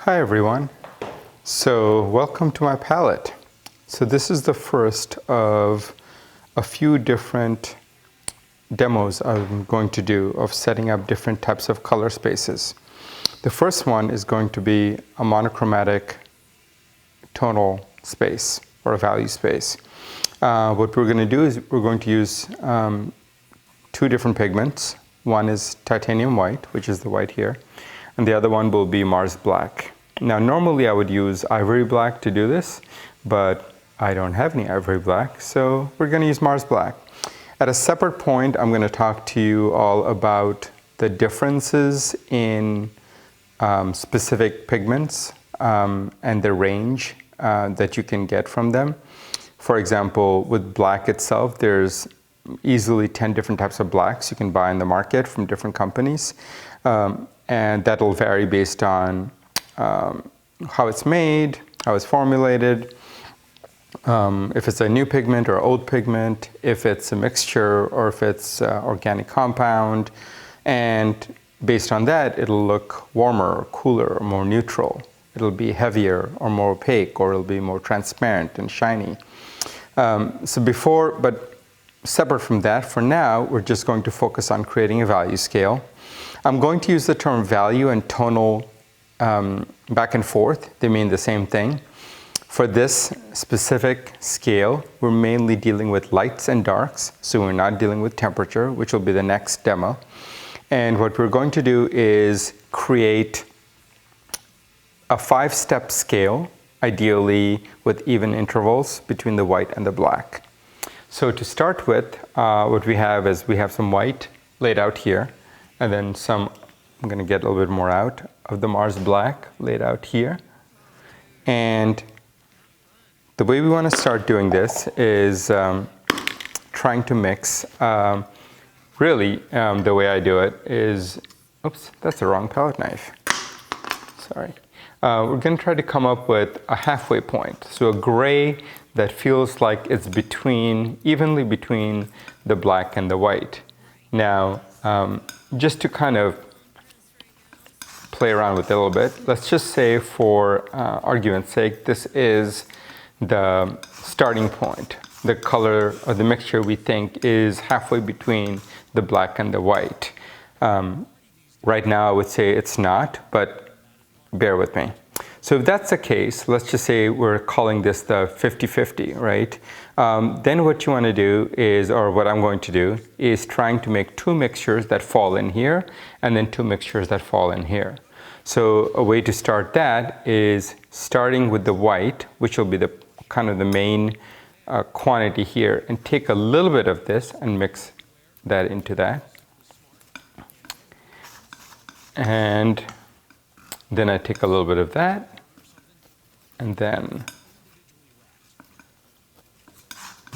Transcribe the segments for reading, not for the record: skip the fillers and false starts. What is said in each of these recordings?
Hi everyone. So welcome to my palette. So this is the first of a few different demos I'm going to do of setting up different types of color spaces. The first one is going to be a monochromatic tonal space or a value space. What we're going to do is we're going to use two different pigments. One is titanium white, which is the white here, and the other one will be Mars black. Now normally I would use ivory black to do this, but I don't have any ivory black, so we're going to use Mars black. At a separate point, I'm going to talk to you all about the differences in specific pigments and the range that you can get from them. For example, with black itself, there's easily 10 different types of blacks you can buy in the market from different companies, and that'll vary based on how it's made, how it's formulated, if it's a new pigment or old pigment, if it's a mixture or if it's organic compound, and based on that it'll look warmer or cooler or more neutral. It'll be heavier or more opaque, or it'll be more transparent and shiny. But separate from that, for now we're just going to focus on creating a value scale. I'm going to use the term value and tonal back and forth. They mean the same thing. For this specific scale, we're mainly dealing with lights and darks, so we're not dealing with temperature, which will be the next demo. And what we're going to do is create a 5-step scale, ideally with even intervals between the white and the black. So to start with, what we have is we have some white laid out here, and then some, I'm going to get a little bit more out of the Mars black laid out here. And the way we want to start doing this is trying to mix. Really, the way I do it is, oops, that's the wrong palette knife. Sorry. We're going to try to come up with a halfway point. So a gray that feels like it's evenly between the black and the white. Now, just to kind of play around with it a little bit, let's just say for argument's sake, this is the starting point. The color or the mixture we think is halfway between the black and the white. Right now I would say it's not, but bear with me. So if that's the case, let's just say we're calling this the 50-50, right? Then what you want to do is, or what I'm going to do, is trying to make two mixtures that fall in here, and then two mixtures that fall in here. So a way to start that is starting with the white, which will be the kind of the main quantity here, and take a little bit of this and mix that into that. And then I take a little bit of that, and then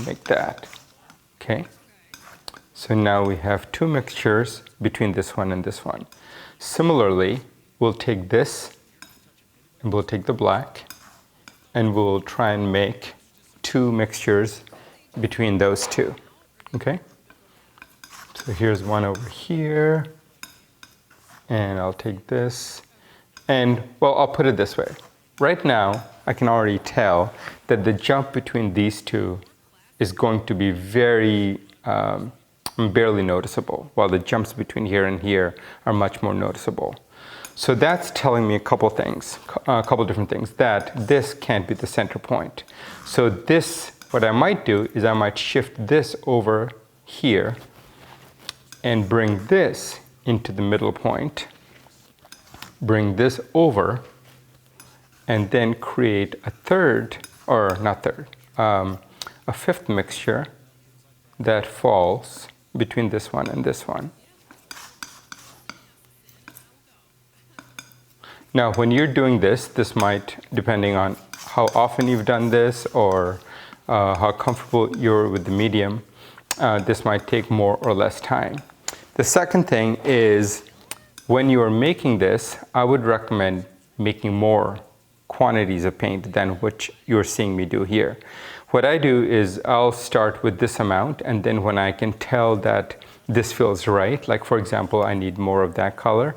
make that. Okay. So now we have two mixtures between this one and this one. Similarly, we'll take this and we'll take the black and we'll try and make two mixtures between those two. Okay? So here's one over here, and I'll take this, and well, I'll put it this way. Right now, I can already tell that the jump between these two is going to be very barely noticeable, while the jumps between here and here are much more noticeable. So that's telling me a couple things, a couple different things, that this can't be the center point. So this, what I might do is I might shift this over here and bring this into the middle point, bring this over, and then create a a fifth mixture that falls between this one and this one. Now, when you're doing this, this might, depending on how often you've done this or how comfortable you're with the medium, this might take more or less time. The second thing is, when you are making this, I would recommend making more quantities of paint than what you're seeing me do here. What I do is I'll start with this amount, and then when I can tell that this feels right, like for example, I need more of that color,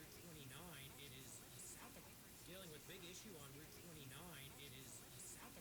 Route 29, it is south of dealing with big issue on